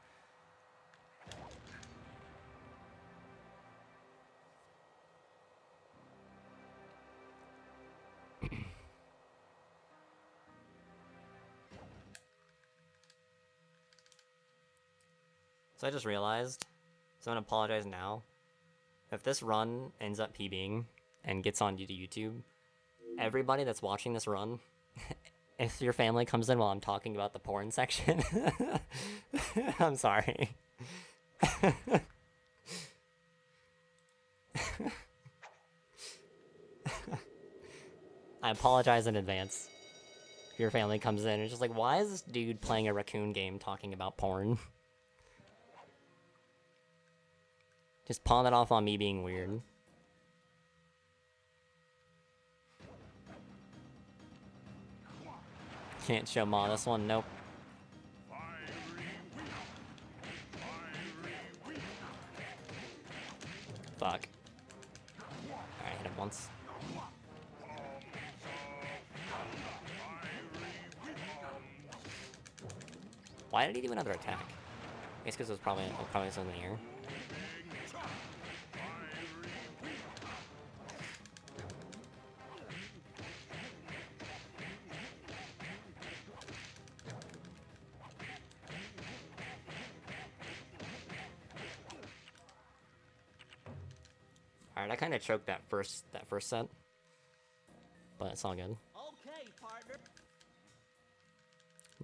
So I just realized, so I'm gonna apologize now. If this run ends up PBing and gets on YouTube, everybody that's watching this run, if your family comes in while I'm talking about the porn section, I'm sorry. I apologize in advance. If your family comes in and it's just like, why is this dude playing a raccoon game talking about porn? Just pawn it off on me being weird. Can't show Ma this one, nope. Fuck. Alright, hit him once. Why did he do another attack? I guess because it was probably something in the air. Alright, I kind of choked that first set. but it's all good. Okay, partner.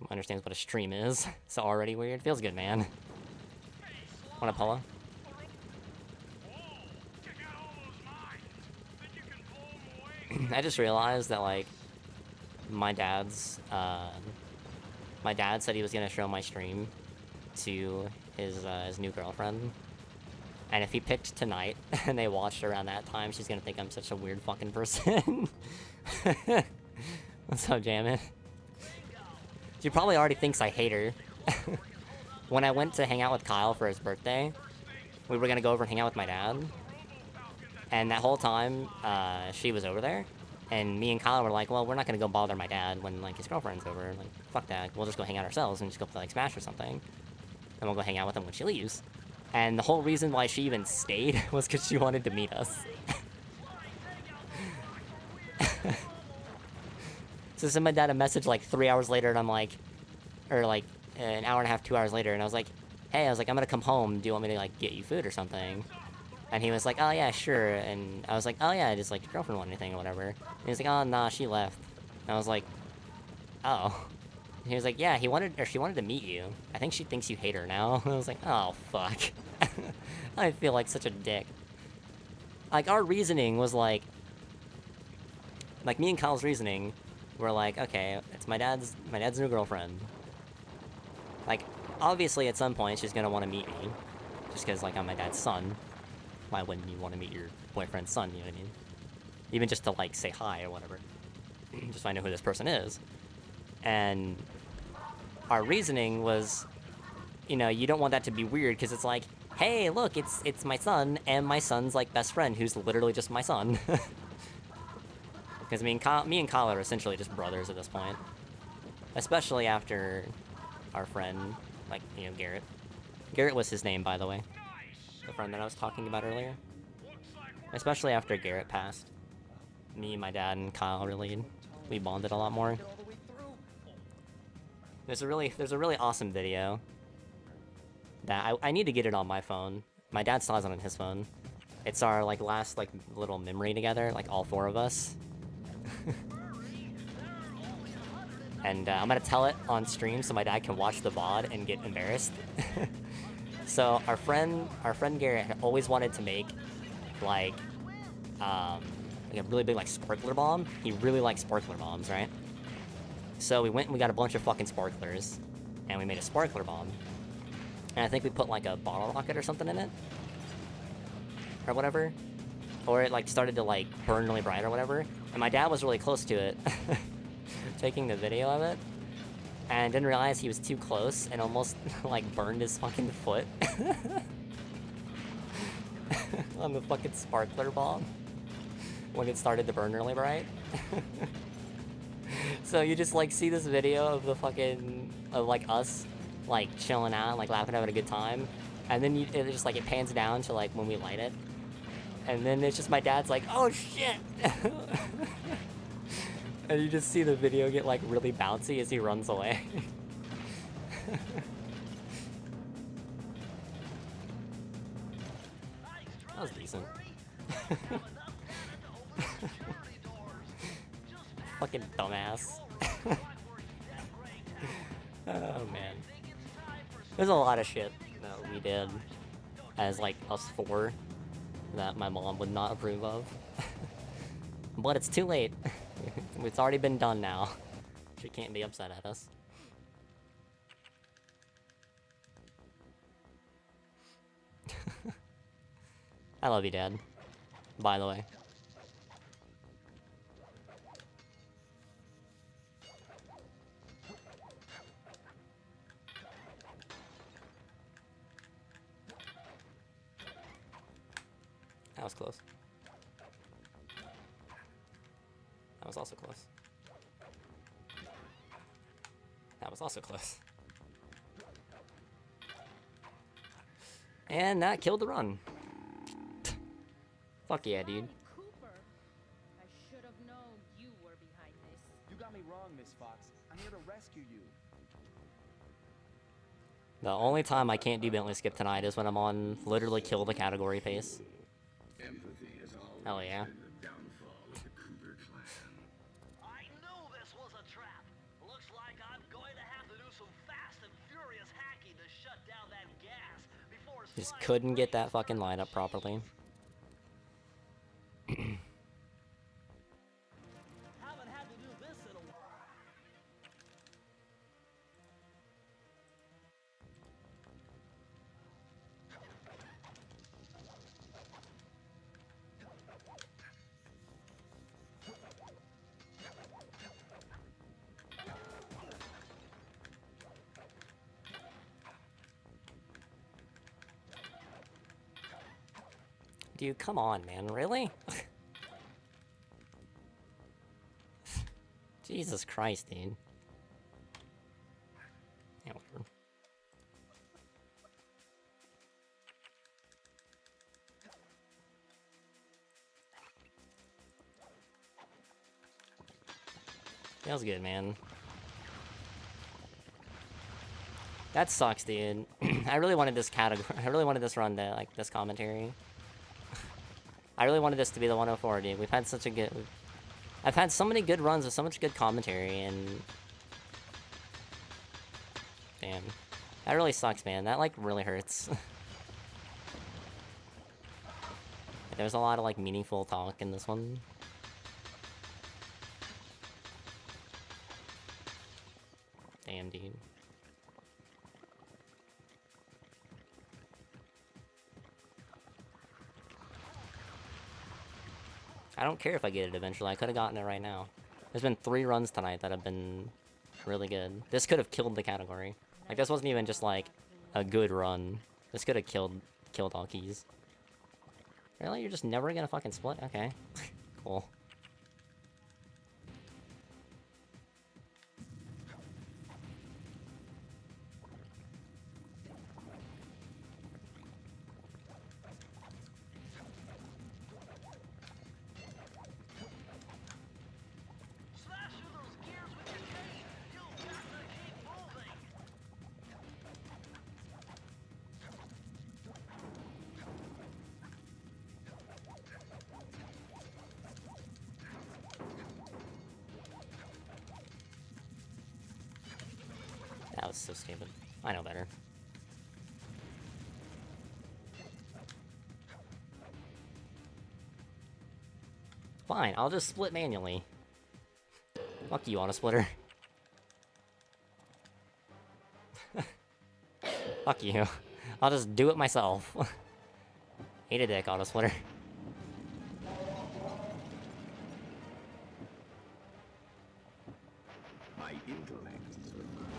Understands what a stream is. It's already weird. Feels good, man. Want a polo? Check out all those mines. Think you can blow 'em away? I just realized that, like, my dad's, my dad said he was gonna show my stream to his new girlfriend. And if he picked tonight, and they watched around that time, she's gonna think I'm such a weird fucking person. What's up, Jammin? She probably already thinks I hate her. When I went to hang out with Kyle for his birthday, we were gonna go over and hang out with my dad. And that whole time, she was over there. And me and Kyle were like, well, we're not gonna go bother my dad when, like, his girlfriend's over. Like, fuck that. We'll just go hang out ourselves and just go play, like, Smash or something. And we'll go hang out with him when she leaves. And the whole reason why she even stayed was because she wanted to meet us. So I sent my dad a message, like, 3 hours later, and I'm like... Or, like, an hour and a half, 2 hours later, and I was like, hey, I'm gonna come home. Do you want me to, like, get you food or something? And he was like, oh, yeah, sure. And I was like, oh, yeah, just, like, your girlfriend want anything or whatever. And he was like, oh, nah, she left. And I was like, oh. And he was like, yeah, she wanted to meet you. I think she thinks you hate her now. And I was like, oh, fuck. I feel like such a dick. Like, our reasoning was, like, me and Kyle's reasoning were like, okay, it's my dad's new girlfriend. Like, obviously, at some point, she's gonna want to meet me. Just because, like, I'm my dad's son. Why wouldn't you want to meet your boyfriend's son, you know what I mean? Even just to, like, say hi or whatever. Just so I know who this person is. And our reasoning was, you know, you don't want that to be weird, because it's like, hey, look, it's my son, and my son's, like, best friend, who's literally just my son. Because me and Kyle are essentially just brothers at this point. Especially after our friend, like, you know, Garrett. Garrett was his name, by the way. The friend that I was talking about earlier. Especially after Garrett passed. Me, my dad, and Kyle really, we bonded a lot more. There's a really awesome video that I need to get it on my phone. My dad still has it on his phone. It's our, like, last, like, little memory together, like, all four of us. And I'm gonna tell it on stream so my dad can watch the VOD and get embarrassed. So our friend Garrett had always wanted to make, like a really big, like, sparkler bomb. He really likes sparkler bombs, right? So we went and we got a bunch of fucking sparklers, and we made a sparkler bomb. And I think we put, like, a bottle rocket or something in it, or whatever. Or it, like, started to, like, burn really bright or whatever. And my dad was really close to it, taking the video of it. And didn't realize he was too close and almost, like, burned his fucking foot. On the fucking sparkler bomb. When it started to burn really bright. So you just, like, see this video of the fucking... Of, like, us, like, chilling out, like, laughing, having a good time. And then it just, like, it pans down to, like, when we light it. And then it's just my dad's like, oh shit! And you just see the video get, like, really bouncy as he runs away. That was decent. Fucking dumbass. Oh man. There's a lot of shit that we did as, like, us four that my mom would not approve of. But it's too late. It's already been done now. She can't be upset at us. I love you, Dad. By the way. That was close. That was also close. That was also close. And that killed the run. Fuck yeah, dude. Cooper, I should have known you were behind this. You got me wrong, Miss Fox. I'm here to rescue you. The only time I can't do Bentley skip tonight is when I'm on literally kill the category pace. Hell yeah. shut down that gas before Just slime couldn't get freezes that fucking line up properly. Haven't had to do this in a while. Dude, come on, man. Really? Jesus Christ, dude. Yeah, whatever. Feels good, man. That sucks, dude. I really wanted this category. I really wanted this run to, like, this commentary. I really wanted this to be the 104, dude. We've had such a good... I've had so many good runs with so much good commentary, and... Damn. That really sucks, man. That, like, really hurts. There's a lot of, like, meaningful talk in this one. Damn, dude. I don't care if I get it eventually. I could have gotten it right now. There's been 3 runs tonight that have been really good. This could have killed the category. Like, this wasn't even just, like, a good run. This could have killed all keys. Really? You're just never gonna fucking split? Okay. Cool. Smash through those gears with your teeth. You've got to keep moving. That was so stupid. I know better. Fine, I'll just split manually. Fuck you, auto splitter. Fuck you. I'll just do it myself. Hate a dick, auto splitter. My intellect is refined.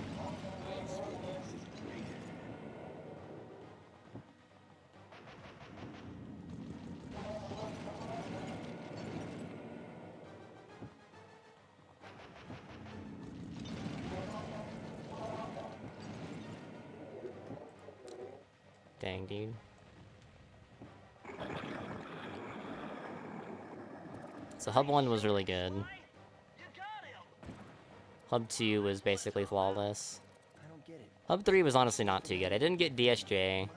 Dang, dude. So Hub 1 was really good. You got him. Hub 2 was basically flawless. I don't get it. Hub 3 was honestly not too good. I didn't get DSJ.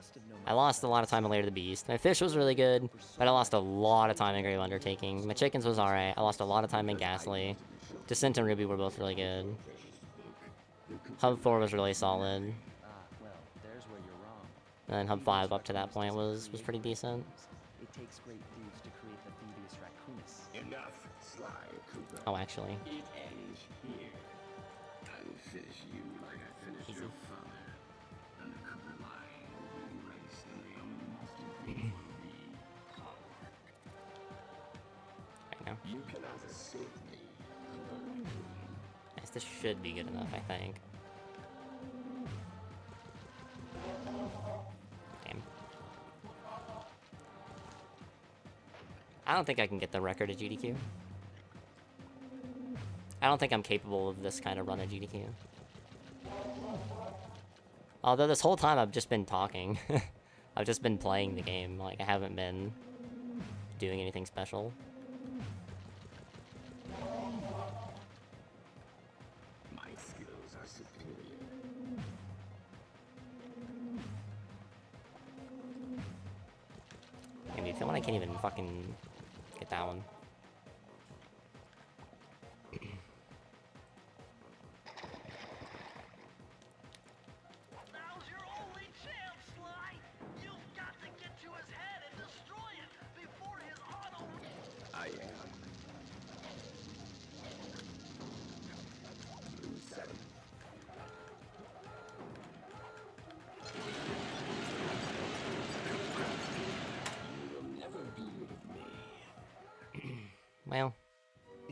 I lost a lot of time in Lair of the Beast. My fish was really good, but I lost a lot of time in Grave Undertaking. My chickens was alright. I lost a lot of time in Ghastly. Descent and Ruby were both really good. Hub 4 was really solid. Ah, well, there's where you're wrong. And then Hub 5 up to that point was pretty decent. It takes great thieves to create the thievius raccoonus. Enough, Sly Cooper. Oh, actually. It ends here. I will finish you like I finished your father. And the Cooper line will be erased, and the only monster breed will be Hawk. Right now. You cannot escape me. Yes, this should be good enough, I think. Damn. I don't think I can get the record at GDQ. I don't think I'm capable of this kind of run at GDQ. Although this whole time I've just been talking. I've just been playing the game, like I haven't been doing anything special. My skills are superior. Maybe if I can't even fucking get that one. Now's your only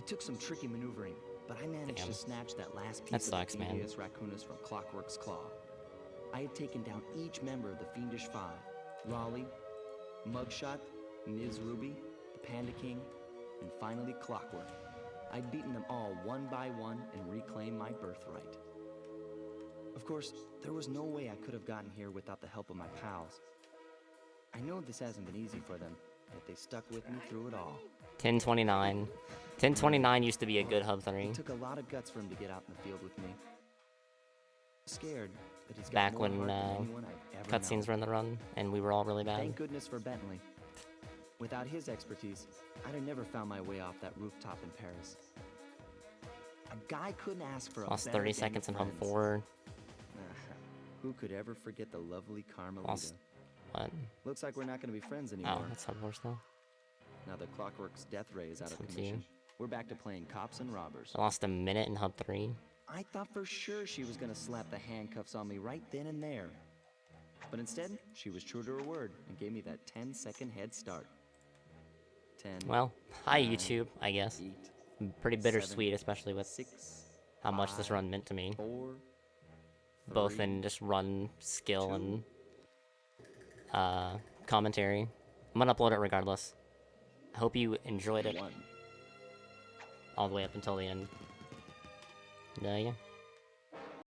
It took some tricky maneuvering, but I managed Damn. to snatch that last That piece sucks, of the man. devious Raccoonus from Clockwork's claw. I had taken down each member of the Fiendish Five: Raleigh, Mugshot, Ms. Ruby, the Panda King, and finally Clockwork. I'd beaten them all one by one and reclaimed my birthright. Of course, there was no way I could have gotten here without the help of my pals. I know this hasn't been easy for them, yet they stuck with me through it all. 1029. 1029 used to be a good hub 3. It took a lot of guts for him to get out in the field with me. Scared, but he's got Back more when heart than anyone I've ever cutscenes known. were in the run, and we were all really bad. Thank goodness for Bentley. Without his expertise, I'd have never found my way off that rooftop in Paris. A guy couldn't ask for a Lost better 30 gang seconds in of hub friends. 4. Who could ever forget the lovely Carmelita? Lost what? Looks like we're not going to be friends anymore. Oh, that's hub 4 still. Now that Clockwork's death ray is out of Sub two. commission, we're back to playing cops and robbers. I lost a minute in hub 3. I thought for sure she was going to slap the handcuffs on me right then and there. But instead, she was true to her word and gave me that 10-second head start. 10. Well, hi nine, YouTube, I guess. 8, Pretty bittersweet, 7, especially with 6, how much this 5, run meant to me. 4, Both 3, in just run skill 2, and commentary. I'm gonna upload it regardless. I hope you enjoyed it 1. all the way up until the end. Yeah.